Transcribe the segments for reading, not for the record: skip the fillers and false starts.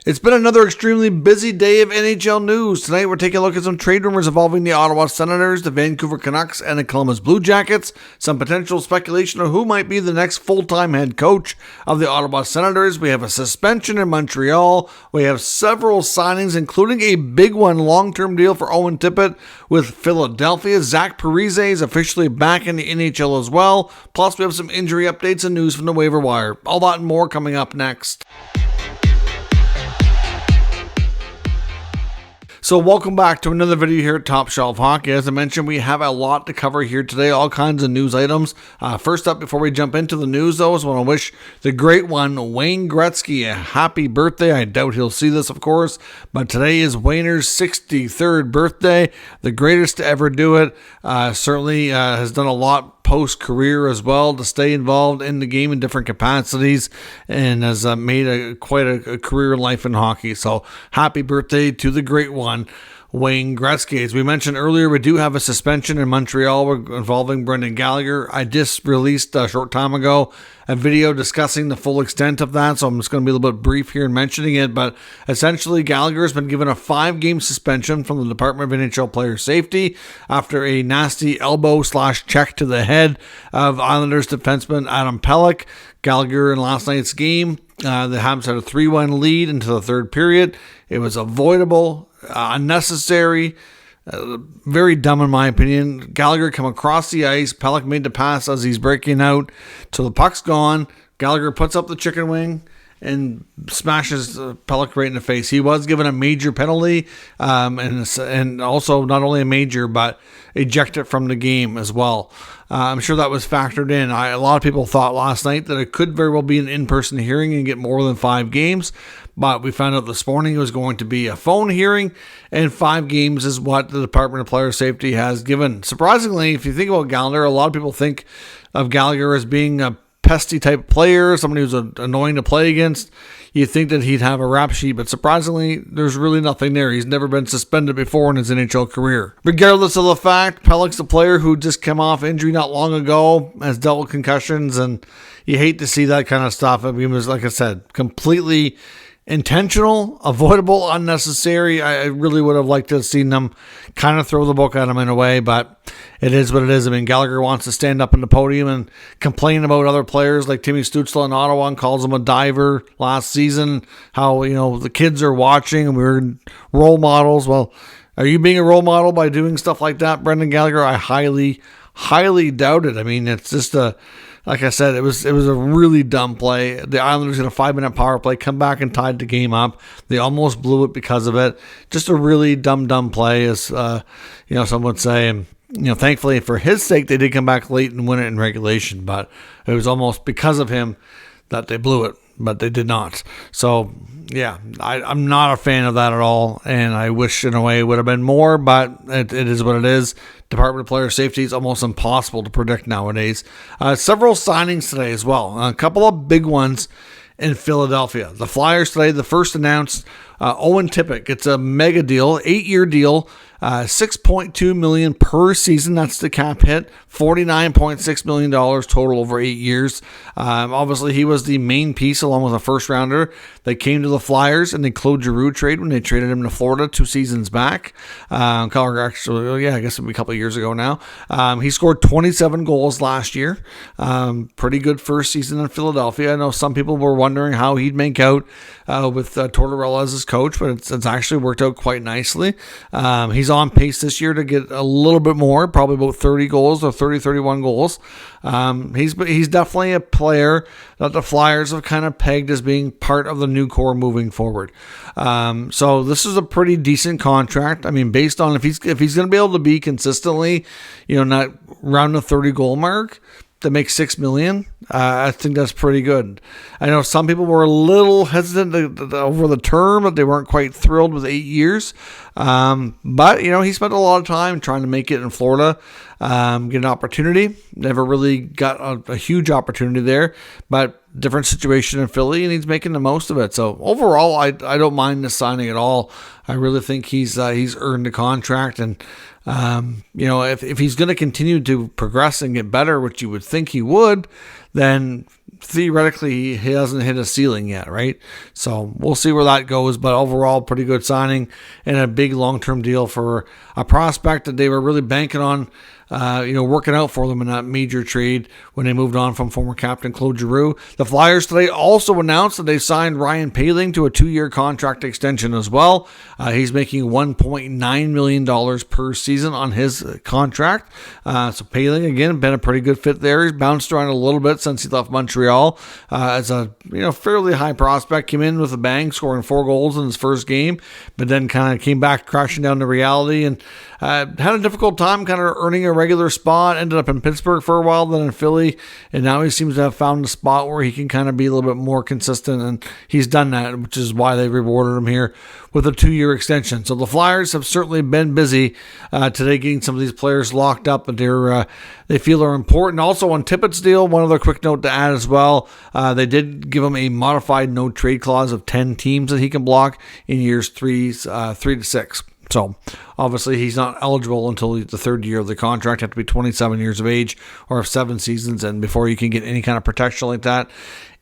It's been another extremely busy day of NHL news. Tonight we're taking a look at some trade rumors involving the Ottawa Senators, the Vancouver Canucks, and the Columbus Blue Jackets. Some potential speculation of who might be the next full-time head coach of the Ottawa Senators. We have a suspension in Montreal. We have several signings, including a big one, long-term deal for Owen Tippett with Philadelphia. Zach Parise is officially back in the NHL as well. Plus we have some injury updates and news from the waiver wire. All that and more coming up next. So welcome back to another video here at Top Shelf Hockey. As I mentioned, we have a lot to cover here today, all kinds of news items. First up, before we jump into the news though, I just want to wish the great one, Wayne Gretzky, a happy birthday. I doubt he'll see this, of course, but today is Wayner's 63rd birthday, the greatest to ever do it. Certainly has done a lot post-career as well to stay involved in the game in different capacities and has made quite a career life in hockey. So happy birthday to the great one, Wayne Gretzky. As we mentioned earlier, we do have a suspension in Montreal involving Brendan Gallagher. I just released a short time ago a video discussing the full extent of that, so I'm just going to be a little bit brief here in mentioning it, but essentially Gallagher has been given a 5-game suspension from the Department of NHL Player Safety after a nasty elbow/check to the head of Islanders defenseman Adam Pelech. Gallagher in last night's game, the Habs had a 3-1 lead into the third period. It was avoidable, unnecessary, very dumb in my opinion. Gallagher come across the ice. Pelech made the pass as he's breaking out. So the puck's gone. Gallagher puts up the chicken wing and smashes Pelech right in the face. He was given a major penalty, and also not only a major, but ejected from the game as well. I'm sure that was factored in. A lot of people thought last night that it could very well be an in-person hearing and get more than 5 games, but we found out this morning it was going to be a phone hearing, and 5 games is what the Department of Player Safety has given. Surprisingly, if you think about Gallagher, a lot of people think of Gallagher as being a pesty type player, somebody who's annoying to play against. You'd think that he'd have a rap sheet, but surprisingly, there's really nothing there. He's never been suspended before in his NHL career. Regardless of the fact, Pelech's a player who just came off injury not long ago, has dealt with concussions, and you hate to see that kind of stuff. I mean, it was, like I said, completely intentional, avoidable, unnecessary. I really would have liked to have seen them kind of throw the book at him in a way, but it is what it is. I mean, Gallagher wants to stand up in the podium and complain about other players like Timmy Stützle in Ottawa and calls him a diver last season, how, the kids are watching and we're role models. Well, are you being a role model by doing stuff like that, Brendan Gallagher? I highly, highly doubt it. I mean, it's just like I said, it was a really dumb play. The Islanders in a 5-minute power play come back and tied the game up. They almost blew it because of it. Just a really dumb play, as some would say. And thankfully for his sake, they did come back late and win it in regulation. But it was almost because of him that they blew it, but they did not. So yeah, I'm not a fan of that at all, and I wish in a way it would have been more, but it is what it is. Department of Player Safety is almost impossible to predict nowadays. Several signings today as well. A couple of big ones in Philadelphia. The Flyers today, the first announced, Owen Tippett gets a mega deal, 8-year deal, $6.2 million per season. That's the cap hit. $49.6 million total over 8 years. Obviously, he was the main piece along with a first rounder that came to the Flyers in the Claude Giroux trade when they traded him to Florida 2 seasons back. Actually, I guess it'll be a couple of years ago now. He scored 27 goals last year. Pretty good first season in Philadelphia. I know some people were wondering how he'd make out with Tortorella as his coach, but it's actually worked out quite nicely. He's on pace this year to get a little bit more, probably about 30 goals or 31 goals. He's definitely a player that the Flyers have kind of pegged as being part of the new core moving forward. So this is a pretty decent contract. I mean, based on if he's going to be able to be consistently, not around the 30 goal mark, to make $6 million, I think that's pretty good. I know some people were a little hesitant over the term, that they weren't quite thrilled with 8 years. But he spent a lot of time trying to make it in Florida, get an opportunity. Never really got a huge opportunity there, but different situation in Philly, and he's making the most of it. So overall, I don't mind the signing at all. I really think he's earned a contract, and if he's going to continue to progress and get better, which you would think he would, then theoretically, he hasn't hit a ceiling yet, right? So we'll see where that goes. But overall, pretty good signing and a big long-term deal for a prospect that they were really banking on, working out for them in that major trade when they moved on from former captain Claude Giroux. The Flyers today also announced that they signed Ryan Poehling to a 2-year contract extension as well. He's making $1.9 million per season on his contract. So Poehling, again, been a pretty good fit there. He's bounced around a little bit since he left Montreal as a fairly high prospect. Came in with a bang, scoring 4 goals in his first game, but then kind of came back crashing down to reality and had a difficult time kind of earning a regular spot. Ended up in Pittsburgh for a while, then in Philly, and now he seems to have found a spot where he can kind of be a little bit more consistent, and he's done that, which is why they rewarded him here with a 2-year extension. So the Flyers have certainly been busy today getting some of these players locked up that they feel are important. Also on Tippett's deal, one other quick note to add as well, they did give him a modified no trade clause of 10 teams that he can block in years 3 to 6. So obviously he's not eligible until the 3rd year of the contract. You have to be 27 years of age or have 7 seasons and before you can get any kind of protection like that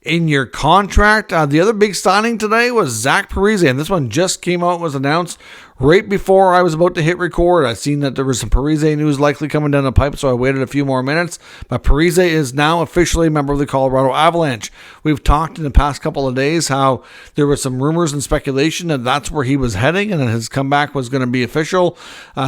in your contract. The other big signing today was Zach Parise, and this one just came out, was announced right before I was about to hit record. I seen that there was some Parise news likely coming down the pipe, so I waited a few more minutes. But Parise is now officially a member of the Colorado Avalanche. We've talked in the past couple of days how there was some rumors and speculation that that's where he was heading and that his comeback was going to be official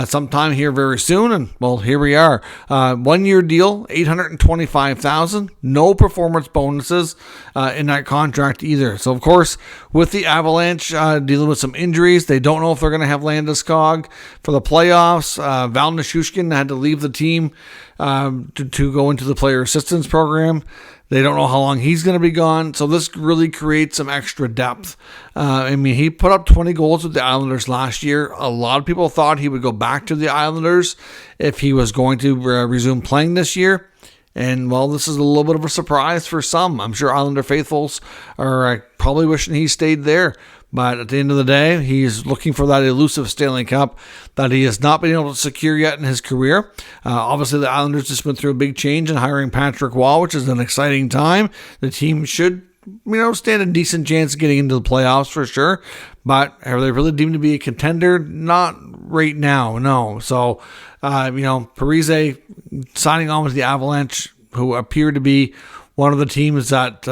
sometime here very soon. And, well, here we are. 1-year deal, $825,000. No performance bonuses in that contract either. So, of course, with the Avalanche dealing with some injuries, they don't know if they're going to have Landeskog for the playoffs. Val Nichushkin had to leave the team to go into the player assistance program. They don't know how long he's going to be gone. So this really creates some extra depth. He put up 20 goals with the Islanders last year. A lot of people thought he would go back to the Islanders if he was going to resume playing this year. And, well, this is a little bit of a surprise for some. I'm sure Islander faithfuls are probably wishing he stayed there. But at the end of the day, he's looking for that elusive Stanley Cup that he has not been able to secure yet in his career. Obviously, the Islanders just went through a big change in hiring Patrick Waugh, which is an exciting time. The team should, stand a decent chance of getting into the playoffs for sure. But are they really deemed to be a contender? Not right now, no. So, Parise signing on with the Avalanche, who appear to be one of the teams that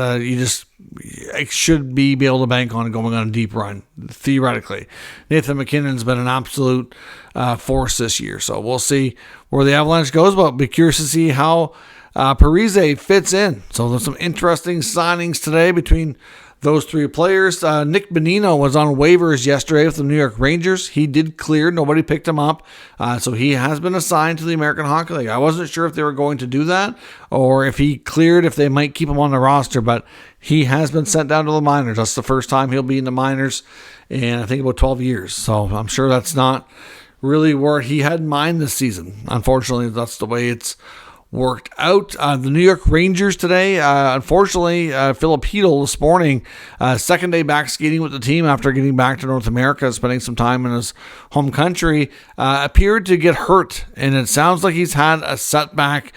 should be able to bank on going on a deep run, theoretically. Nathan McKinnon's been an absolute force this year, so we'll see where the Avalanche goes, but be curious to see how Parise fits in. So there's some interesting signings today between those 3 players. Nick Bonino was on waivers yesterday with the New York Rangers. He did clear. Nobody picked him up. So he has been assigned to the American Hockey League. I wasn't sure if they were going to do that or if he cleared, if they might keep him on the roster, but he has been sent down to the minors. That's the first time he'll be in the minors in, I think, about 12 years. So I'm sure that's not really where he had in mind this season. Unfortunately, that's the way it's worked out. The New York Rangers today, unfortunately, Philip Hedl this morning, second day back skating with the team after getting back to North America, spending some time in his home country, appeared to get hurt, and it sounds like he's had a setback,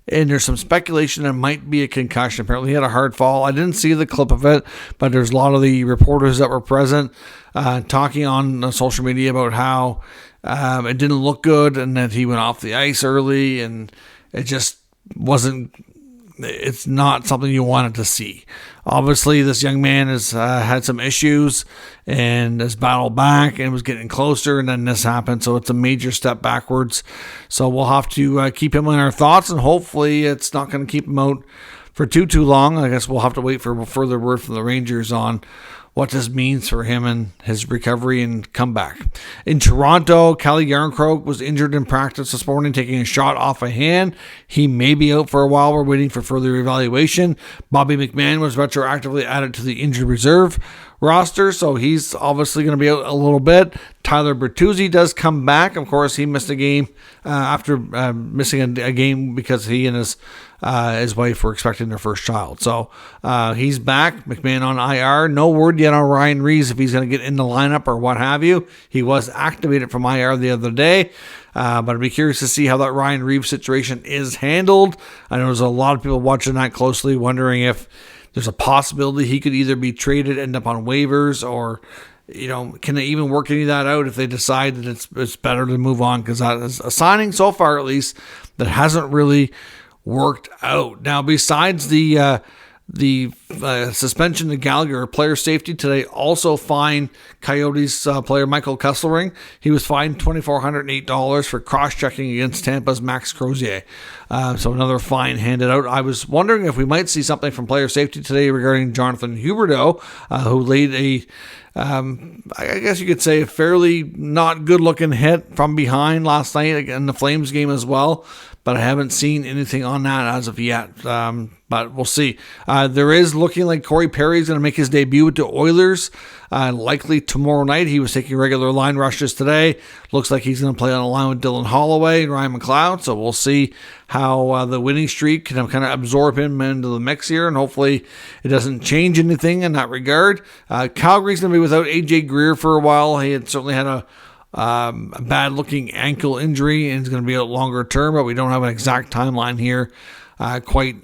and there's some speculation it might be a concussion. Apparently he had a hard fall. I didn't see the clip of it, but there's a lot of the reporters that were present talking on social media about how it didn't look good and that he went off the ice early, and it just wasn't, it's not something you wanted to see. Obviously, this young man has had some issues and has battled back and was getting closer, and then this happened. So it's a major step backwards. So we'll have to keep him in our thoughts, and hopefully it's not going to keep him out for too long. I guess we'll have to wait for further word from the Rangers on what this means for him and his recovery and comeback. In Toronto, Calle Jarnkrok was injured in practice this morning, taking a shot off a hand. He may be out for a while. We're waiting for further evaluation. Bobby McMahon was retroactively added to the injured reserve roster, so he's obviously going to be out a little bit. Tyler Bertuzzi does come back. Of course, he missed a game after missing a game because he and his wife were expecting their first child. So he's back. McMahon on IR. No word yet on Ryan Reeves if he's going to get in the lineup or what have you. He was activated from IR the other day. But I'd be curious to see how that Ryan Reeves situation is handled. I know there's a lot of people watching that closely, wondering if there's a possibility he could either be traded, end up on waivers, or can they even work any of that out if they decide that it's better to move on? Because that is a signing so far, at least, that hasn't really worked out. Now, besides the suspension of Gallagher, player safety today also fined Coyotes player Michael Kesselring. He was fined $2,408 for cross-checking against Tampa's Max Crozier. So another fine handed out. I was wondering if we might see something from player safety today regarding Jonathan Huberdeau, who laid I guess you could say a fairly not good-looking hit from behind last night in the Flames game as well. But I haven't seen anything on that as of yet. But we'll see. There is looking like Corey Perry is going to make his debut with the Oilers, likely tomorrow night. He was taking regular line rushes today. Looks like he's going to play on a line with Dylan Holloway and Ryan McLeod. So we'll see how the winning streak can kind of absorb him into the mix here, and hopefully it doesn't change anything in that regard. Calgary's going to be without AJ Greer for a while. He had certainly had a bad-looking ankle injury, and it's going to be a longer term, but we don't have an exact timeline here quite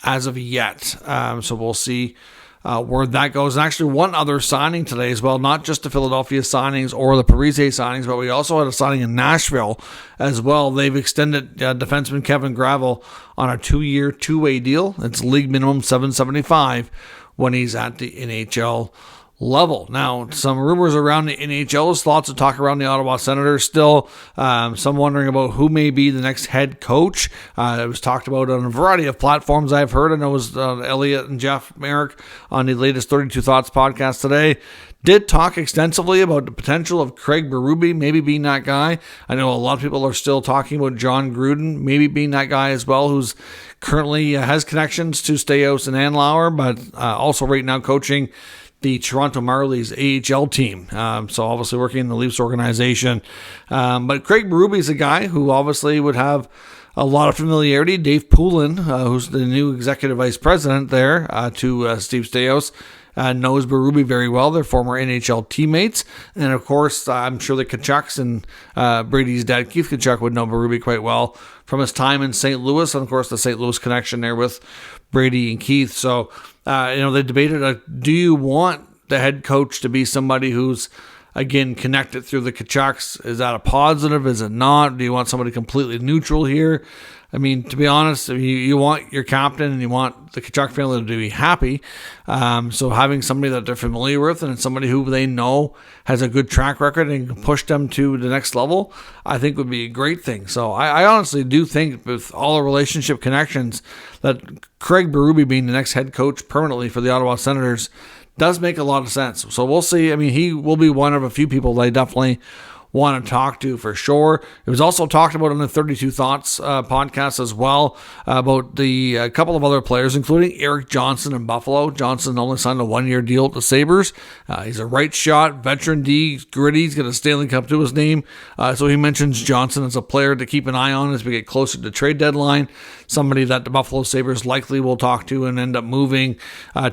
as of yet. So we'll see where that goes. And actually, one other signing today as well, not just the Philadelphia signings or the Parise signings, but we also had a signing in Nashville as well. They've extended defenseman Kevin Gravel on a 2-year, two-way deal. It's league minimum $775 when he's at the NHL level. Now, some rumors around the NHL. There's lots of talk around the Ottawa Senators still. Some wondering about who may be the next head coach. It was talked about on a variety of platforms I've heard. I know it was Elliot and Jeff Merrick on the latest 32 Thoughts podcast today. Did talk extensively about the potential of Craig Berube maybe being that guy. I know a lot of people are still talking about John Gruden maybe being that guy as well, who's currently has connections to Staios and Andlauer, but also right now coaching the Toronto Marlies AHL team. So obviously working in the Leafs organization. But Craig Berube is a guy who obviously would have a lot of familiarity. Dave Poehling, who's the new executive vice president there to Steve Staios, knows Berube very well. They're former NHL teammates. And of course, I'm sure the Tkachuks and Brady's dad, Keith Tkachuk, would know Berube quite well from his time in St. Louis. And of course, the St. Louis connection there with Brady and Keith. So, they debated, do you want the head coach to be somebody who's, again, connected through the Tkachuks? Is that a positive? Is it not? Do you want somebody completely neutral here? I mean, to be honest, you want your captain and you want the Tkachuk family to be happy. So having somebody that they're familiar with and somebody who they know has a good track record and can push them to the next level, I think would be a great thing. So I honestly do think with all the relationship connections that Craig Berube being the next head coach permanently for the Ottawa Senators does make a lot of sense. So we'll see. I mean, he will be one of a few people that I definitely want to talk to for sure. It was also talked about on the 32 Thoughts podcast as well about a couple of other players, including Eric Johnson in Buffalo. Johnson only signed a 1-year deal with the Sabres. He's a right shot, veteran D, he's gritty, he's got a Stanley Cup to his name. So he mentions Johnson as a player to keep an eye on as we get closer to the trade deadline. Somebody that the Buffalo Sabres likely will talk to and end up moving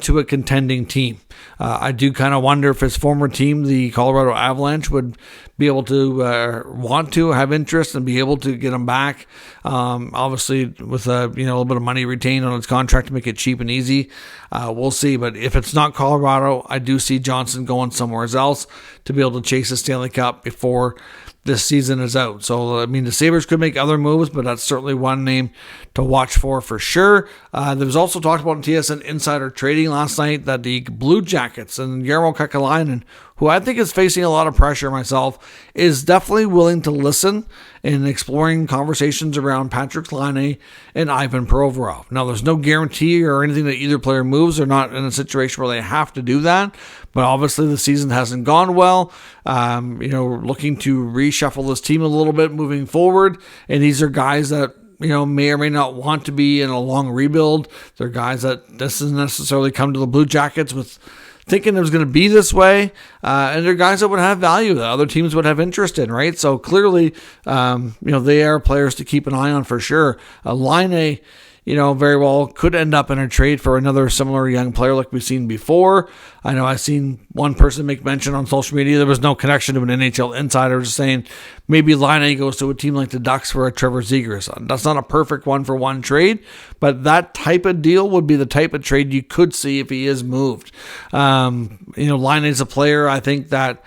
to a contending team. I do kind of wonder if his former team, the Colorado Avalanche, would be able to want to have interest and be able to get him back. Obviously, with a little bit of money retained on his contract to make it cheap and easy. We'll see. But if it's not Colorado, I do see Johnson going somewhere else to be able to chase the Stanley Cup before this season is out. So, I mean, the Sabres could make other moves, but that's certainly one name to watch for sure. There was also talked about in TSN Insider Trading last night that the Blue Jackets and Jarmo Kekalainen, who I think is facing a lot of pressure myself, is definitely willing to listen and exploring conversations around Patrick Laine and Ivan Provorov. Now, there's no guarantee or anything that either player moves. They're not in a situation where they have to do that. But obviously, the season hasn't gone well. Looking to reshuffle this team a little bit moving forward. And these are guys that may or may not want to be in a long rebuild. They're guys that doesn't necessarily come to the Blue Jackets with thinking it was going to be this way. And they're guys that would have value that other teams would have interest in, right? So clearly, they are players to keep an eye on for sure. Laine, very well could end up in a trade for another similar young player like we've seen before. I know I've seen one person make mention on social media. There was no connection to an NHL insider, just saying maybe Laine goes to a team like the Ducks for a Trevor Zegras. That's not a perfect one-for-one trade, but that type of deal would be the type of trade you could see if he is moved. Laine is a player I think that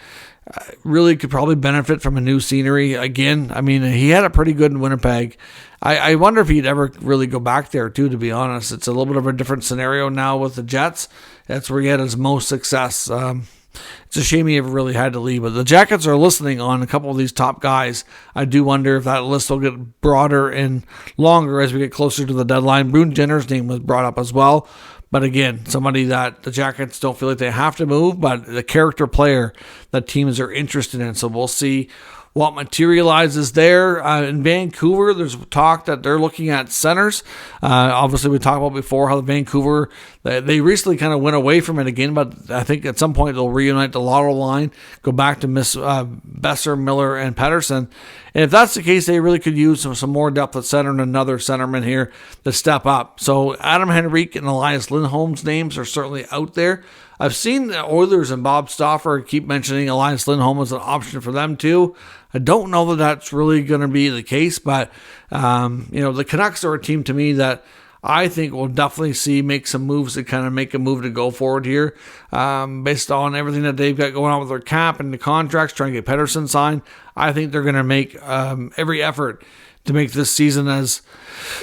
really could probably benefit from a new scenery. Again, he had it pretty good in Winnipeg. I wonder if he'd ever really go back there too, to be honest. It's a little bit of a different scenario now with the Jets. That's where he had his most success. It's a shame he ever really had to leave. But the Jackets are listening on a couple of these top guys. I do wonder if that list will get broader and longer as we get closer to the deadline. Boone Jenner's name was brought up as well. But again, somebody that the Jackets don't feel like they have to move, but the character player that teams are interested in. So we'll see what materializes there. In Vancouver, there's talk that they're looking at centers. Obviously, we talked about before how the Vancouver, they recently kind of went away from it again, but I think at some point they'll reunite the Lotto line, go back to Besser, Miller, and Pettersson. And if that's the case, they really could use some more depth at center and another centerman here to step up. So Adam Henrique and Elias Lindholm's names are certainly out there. I've seen the Oilers and Bob Stauffer keep mentioning Elias Lindholm as an option for them too. I don't know that that's really going to be the case, but the Canucks are a team to me that I think we'll definitely make some moves to kind of make a move to go forward here, based on everything that they've got going on with their cap and the contracts, trying to get Pettersson signed. I think they're going to make every effort to make this season as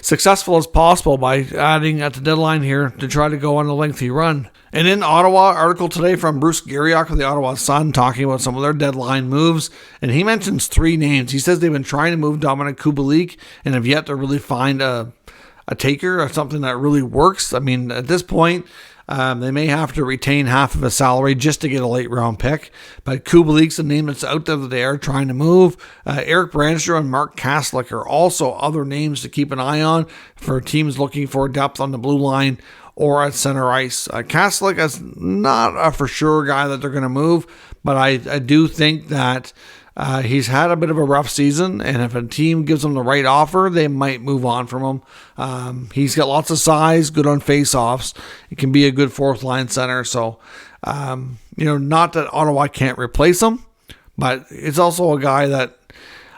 successful as possible by adding at the deadline here to try to go on a lengthy run. And in Ottawa, article today from Bruce Garriock of the Ottawa Sun talking about some of their deadline moves, and he mentions 3 names. He says they've been trying to move Dominik Kubalik and have yet to really find a taker or something that really works. At this point, they may have to retain half of his salary just to get a late round pick. But Kubalik's the name that's out there that they are trying to move. Eric Brandstrom and Mark Kaslick are also other names to keep an eye on for teams looking for depth on the blue line or at center ice. Kaslick is not a for sure guy that they're going to move, but I do think that he's had a bit of a rough season, and if a team gives him the right offer, they might move on from him. He's got lots of size, good on face-offs. He can be a good fourth-line center. So, not that Ottawa can't replace him, but it's also a guy that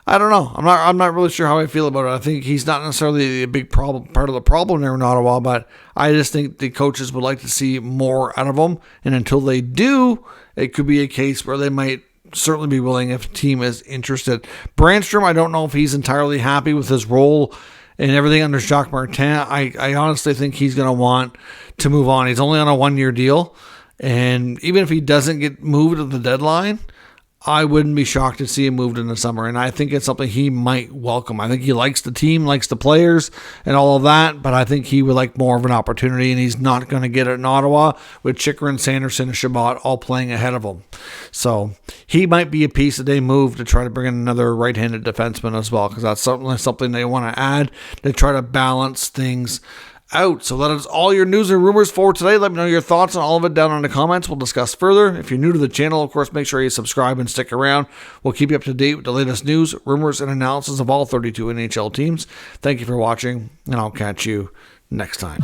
I don't know. I'm not really sure how I feel about it. I think he's not necessarily a big part of the problem there in Ottawa, but I just think the coaches would like to see more out of him. And until they do, it could be a case where they might certainly be willing if a team is interested. Brandstrom, I don't know if he's entirely happy with his role and everything under Jacques Martin. I honestly think he's going to want to move on. He's only on a 1-year deal, and even if he doesn't get moved at the deadline, I wouldn't be shocked to see him moved in the summer, and I think it's something he might welcome. I think he likes the team, likes the players, and all of that, but I think he would like more of an opportunity, and he's not going to get it in Ottawa with Chychrun, Sanderson, and Shabbat all playing ahead of him. So he might be a piece that they move to try to bring in another right-handed defenseman as well, because that's certainly something they want to add to try to balance things out. So that is all your news and rumors for today. Let me know your thoughts on all of it down in the comments. We'll discuss further. If you're new to the channel, of course, make sure you subscribe and stick around. We'll keep you up to date with the latest news, rumors, and analysis of all 32 NHL teams. Thank you for watching, and I'll catch you next time.